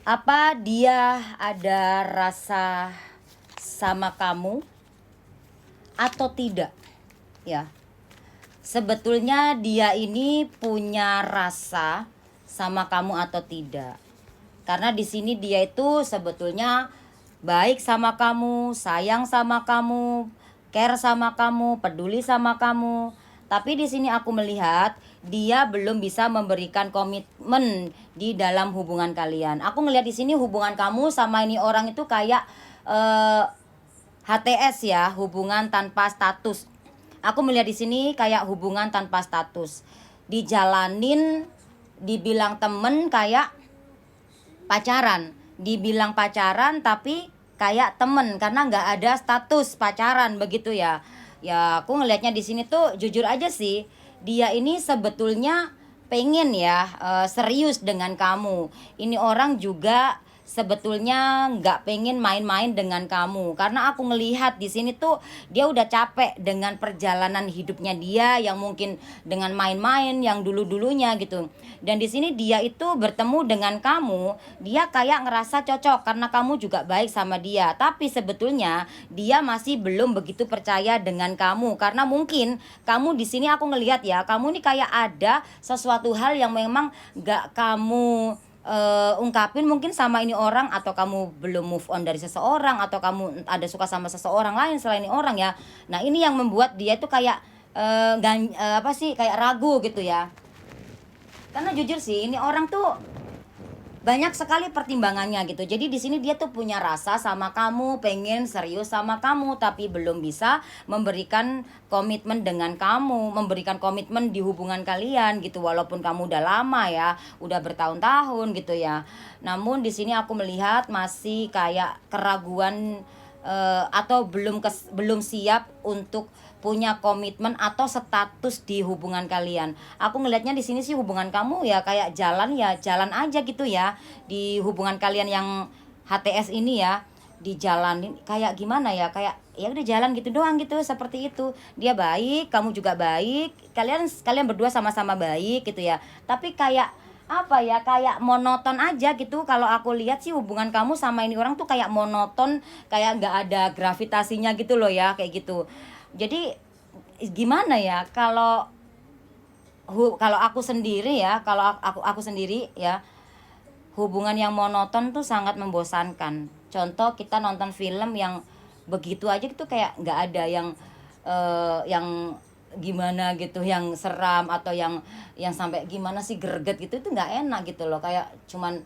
Apa dia ada rasa sama kamu atau tidak? Ya, sebetulnya dia ini punya rasa sama kamu atau tidak? Karena di sini dia itu sebetulnya baik sama kamu, sayang sama kamu, care sama kamu, peduli sama kamu. Tapi di sini aku melihat dia belum bisa memberikan komitmen di dalam hubungan kalian. Aku ngelihat di sini hubungan kamu sama ini orang itu kayak HTS ya, hubungan tanpa status. Aku melihat di sini kayak hubungan tanpa status. Dijalanin, dibilang temen kayak pacaran, dibilang pacaran tapi kayak temen karena nggak ada status pacaran begitu ya. Ya aku ngelihatnya di sini tuh jujur aja sih, dia ini sebetulnya pengen ya serius dengan kamu. Ini orang juga sebetulnya nggak pengen main-main dengan kamu karena aku ngelihat di sini tuh dia udah capek dengan perjalanan hidupnya dia yang mungkin dengan main-main yang dulu-dulunya gitu. Dan di sini dia itu bertemu dengan kamu, dia kayak ngerasa cocok karena kamu juga baik sama dia. Tapi sebetulnya dia masih belum begitu percaya dengan kamu karena mungkin kamu di sini aku ngelihat ya, kamu ini kayak ada sesuatu hal yang memang nggak kamu ungkapin mungkin sama ini orang, atau kamu belum move on dari seseorang, atau kamu ada suka sama seseorang lain selain ini orang ya. Nah ini yang membuat dia itu kayak apa sih, kayak ragu gitu ya. Karena jujur sih ini orang tuh banyak sekali pertimbangannya gitu. Jadi di sini dia tuh punya rasa sama kamu, pengen serius sama kamu, tapi belum bisa memberikan komitmen dengan kamu, memberikan komitmen di hubungan kalian gitu. Walaupun kamu udah lama ya, udah bertahun-tahun gitu ya. Namun di sini aku melihat masih kayak keraguan, atau belum siap untuk punya komitmen atau status di hubungan kalian. Aku ngelihatnya di sini sih hubungan kamu ya kayak jalan ya, jalan aja gitu ya. Di hubungan kalian yang HTS ini ya, dijalanin kayak gimana ya, kayak ya udah jalan gitu doang gitu, seperti itu. Dia baik, kamu juga baik, kalian kalian berdua sama-sama baik gitu ya. Tapi kayak apa ya, kayak monoton aja gitu. Kalau aku lihat sih hubungan kamu sama ini orang tuh kayak monoton, kayak nggak ada gravitasinya gitu loh ya, kayak gitu. Jadi gimana ya, kalau aku sendiri ya, kalau aku sendiri ya, hubungan yang monoton tuh sangat membosankan. Contoh kita nonton film yang begitu aja gitu, kayak nggak ada yang gimana gitu, yang seram atau yang sampai gimana sih greget gitu, itu nggak enak gitu loh. Kayak cuman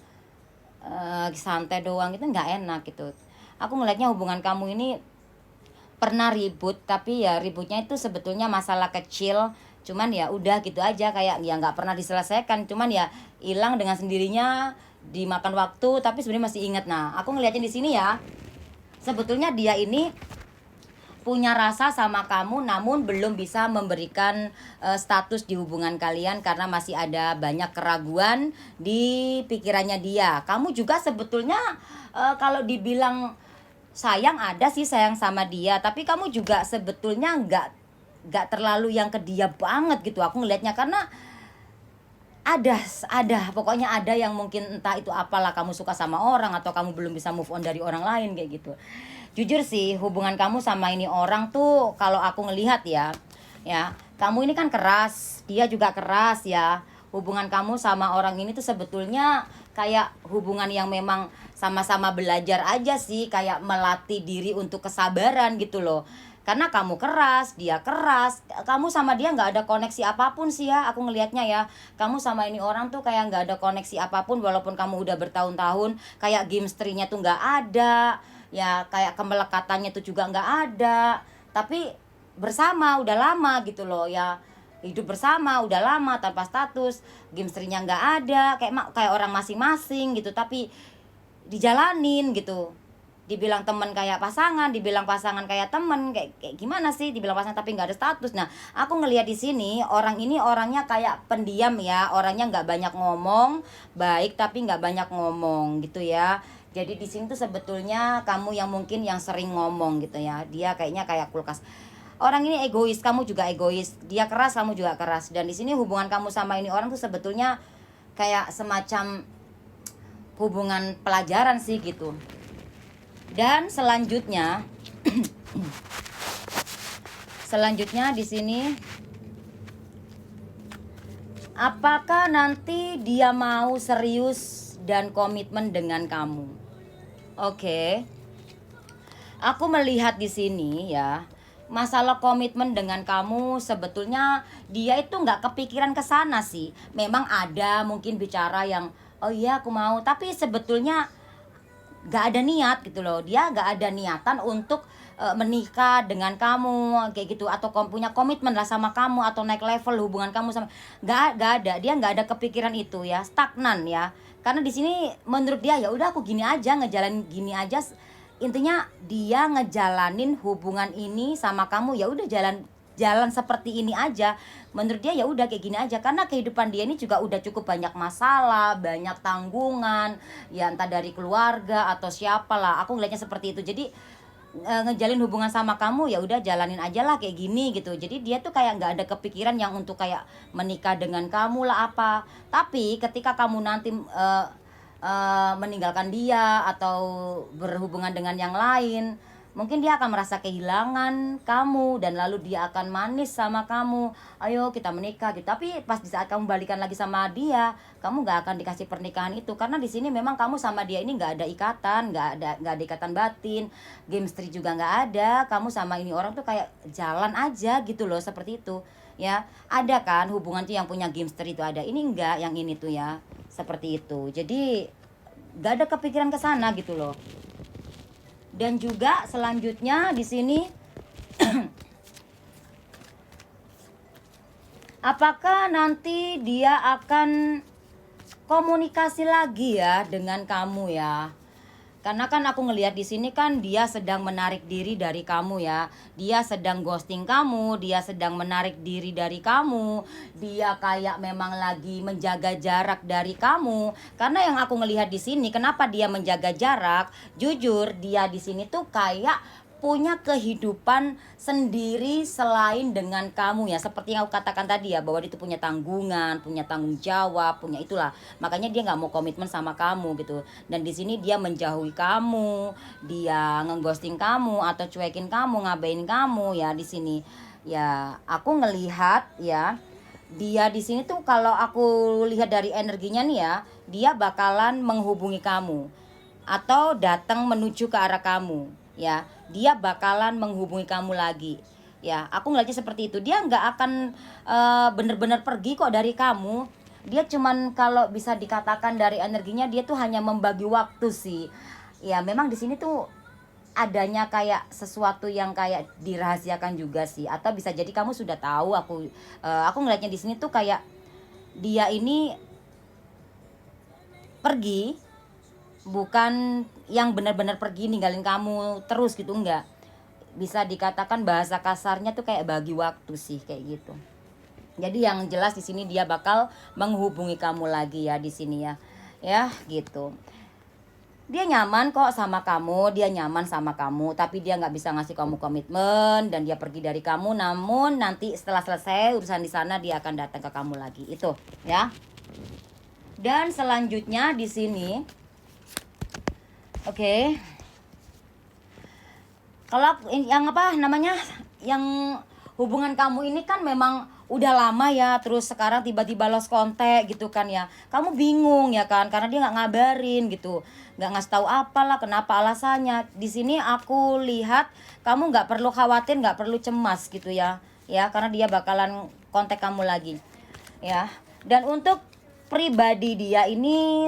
santai doang itu nggak enak gitu. Aku ngelihatnya hubungan kamu ini pernah ribut, tapi ya ributnya itu sebetulnya masalah kecil, cuman ya udah gitu aja, kayak ya nggak pernah diselesaikan, cuman ya hilang dengan sendirinya dimakan waktu, tapi sebenarnya masih ingat. Nah aku ngeliatnya di sini ya, sebetulnya dia ini punya rasa sama kamu namun belum bisa memberikan status di hubungan kalian karena masih ada banyak keraguan di pikirannya dia. Kamu juga sebetulnya kalau dibilang sayang, ada sih sayang sama dia, tapi kamu juga sebetulnya nggak terlalu yang ke dia banget gitu aku ngelihatnya. Karena ada pokoknya ada yang mungkin entah itu apalah, kamu suka sama orang atau kamu belum bisa move on dari orang lain kayak gitu. Jujur sih hubungan kamu sama ini orang tuh kalau aku ngelihat ya, ya kamu ini kan keras, dia juga keras ya. Hubungan kamu sama orang ini tuh sebetulnya kayak hubungan yang memang sama-sama belajar aja sih, kayak melatih diri untuk kesabaran gitu loh. Karena kamu keras, dia keras, kamu sama dia nggak ada koneksi apapun sih ya, aku ngelihatnya ya. Kamu sama ini orang tuh kayak nggak ada koneksi apapun, walaupun kamu udah bertahun-tahun, kayak chemistry-nya tuh nggak ada, ya kayak kemelekatannya tuh juga nggak ada. Tapi bersama udah lama gitu loh ya, hidup bersama udah lama tanpa status, chemistry-nya nggak ada, kayak orang masing-masing gitu, tapi dijalanin gitu. Dibilang temen kayak pasangan, dibilang pasangan kayak temen, kayak gimana sih, dibilang pasangan tapi nggak ada status. Nah aku ngelihat di sini orang ini orangnya kayak pendiam ya, orangnya nggak banyak ngomong, baik tapi nggak banyak ngomong gitu ya. Jadi di sini tuh sebetulnya kamu yang mungkin yang sering ngomong gitu ya, dia kayaknya kayak kulkas. Orang ini egois, kamu juga egois, dia keras, kamu juga keras. Dan di sini hubungan kamu sama ini orang tuh sebetulnya kayak semacam hubungan pelajaran sih gitu. Dan selanjutnya di sini, apakah nanti dia mau serius dan komitmen dengan kamu? Oke. Aku melihat di sini ya, masalah komitmen dengan kamu sebetulnya dia itu nggak kepikiran ke sana sih. Memang ada mungkin bicara yang oh iya aku mau, tapi sebetulnya nggak ada niat gitu loh. Dia nggak ada niatan untuk menikah dengan kamu kayak gitu, atau punya komitmen lah sama kamu, atau naik level hubungan kamu sama, nggak ada. Dia nggak ada kepikiran itu ya, stagnan ya. Karena di sini menurut dia ya udah aku gini aja, ngejalanin gini aja. Intinya dia ngejalanin hubungan ini sama kamu ya udah jalan seperti ini aja. Menurut dia ya udah kayak gini aja, karena kehidupan dia ini juga udah cukup banyak masalah, banyak tanggungan ya, entah dari keluarga atau siapalah. Aku ngeliatnya seperti itu. Jadi ngejalin hubungan sama kamu ya udah jalanin aja lah kayak gini gitu. Jadi dia tuh kayak nggak ada kepikiran yang untuk kayak menikah dengan kamu lah apa. Tapi ketika kamu nanti meninggalkan dia atau berhubungan dengan yang lain, mungkin dia akan merasa kehilangan kamu, dan lalu dia akan manis sama kamu, ayo kita menikah gitu. Tapi pas di saat kamu balikan lagi sama dia, kamu nggak akan dikasih pernikahan itu, karena di sini memang kamu sama dia ini nggak ada ikatan, nggak ada ikatan batin, chemistry juga nggak ada. Kamu sama ini orang tuh kayak jalan aja gitu loh, seperti itu ya. Ada kan hubungan tuh yang punya chemistry itu ada, ini enggak, yang ini tuh ya seperti itu. Jadi nggak ada kepikiran ke sana gitu loh. Dan juga selanjutnya di sini apakah nanti dia akan komunikasi lagi ya dengan kamu ya? Karena kan aku ngelihat di sini kan dia sedang menarik diri dari kamu ya. Dia sedang ghosting kamu, dia sedang menarik diri dari kamu. Dia kayak memang lagi menjaga jarak dari kamu. Karena yang aku ngelihat di sini, kenapa dia menjaga jarak? Jujur, dia di sini tuh kayak punya kehidupan sendiri selain dengan kamu ya. Seperti yang aku katakan tadi ya, bahwa dia tuh punya tanggungan, punya tanggung jawab, punya itulah. Makanya dia nggak mau komitmen sama kamu gitu. Dan di sini dia menjauhi kamu, dia ngeghosting kamu atau cuekin kamu, ngabain kamu ya di sini. Ya, aku ngelihat ya, dia di sini tuh kalau aku lihat dari energinya nih ya, dia bakalan menghubungi kamu atau datang menuju ke arah kamu ya. Dia bakalan menghubungi kamu lagi ya. Aku ngeliatnya seperti itu. Dia nggak akan bener-bener pergi kok dari kamu. Dia cuman kalau bisa dikatakan dari energinya, dia tuh hanya membagi waktu sih ya. Memang di sini tuh adanya kayak sesuatu yang kayak dirahasiakan juga sih, atau bisa jadi kamu sudah tahu. Aku ngeliatnya di sini tuh kayak dia ini pergi, bukan yang benar-benar pergi ninggalin kamu terus gitu, enggak. Bisa dikatakan bahasa kasarnya tuh kayak bagi waktu sih kayak gitu. Jadi yang jelas di sini dia bakal menghubungi kamu lagi ya di sini ya. Ya, gitu. Dia nyaman kok sama kamu, dia nyaman sama kamu, tapi dia nggak bisa ngasih kamu komitmen dan dia pergi dari kamu. Namun nanti setelah selesai urusan di sana dia akan datang ke kamu lagi. Itu, ya. Dan selanjutnya di sini, oke. Kalau yang apa namanya, yang hubungan kamu ini kan memang udah lama ya, terus sekarang tiba-tiba lost kontak gitu kan ya. Kamu bingung ya kan, karena dia nggak ngabarin gitu, nggak ngasih tahu apalah kenapa alasannya. Di sini aku lihat kamu nggak perlu khawatir, nggak perlu cemas gitu ya, ya, karena dia bakalan kontak kamu lagi ya. Dan untuk pribadi dia ini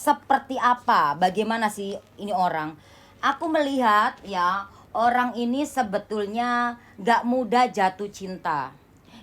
seperti apa, bagaimana sih ini orang? Aku melihat ya, orang ini sebetulnya gak mudah jatuh cinta.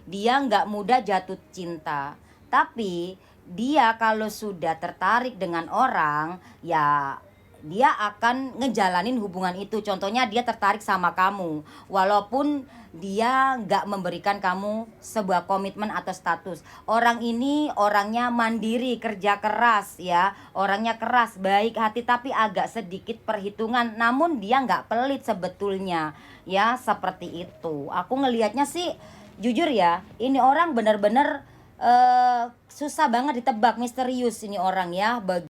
Dia gak mudah jatuh cinta, tapi dia kalau sudah tertarik dengan orang, ya dia akan ngejalanin hubungan itu. Contohnya dia tertarik sama kamu, walaupun dia gak memberikan kamu sebuah komitmen atau status. Orang ini orangnya mandiri, kerja keras ya, orangnya keras, baik hati, tapi agak sedikit perhitungan. Namun dia gak pelit sebetulnya ya, seperti itu. Aku ngelihatnya sih jujur ya, ini orang bener-bener susah banget ditebak, misterius ini orang ya.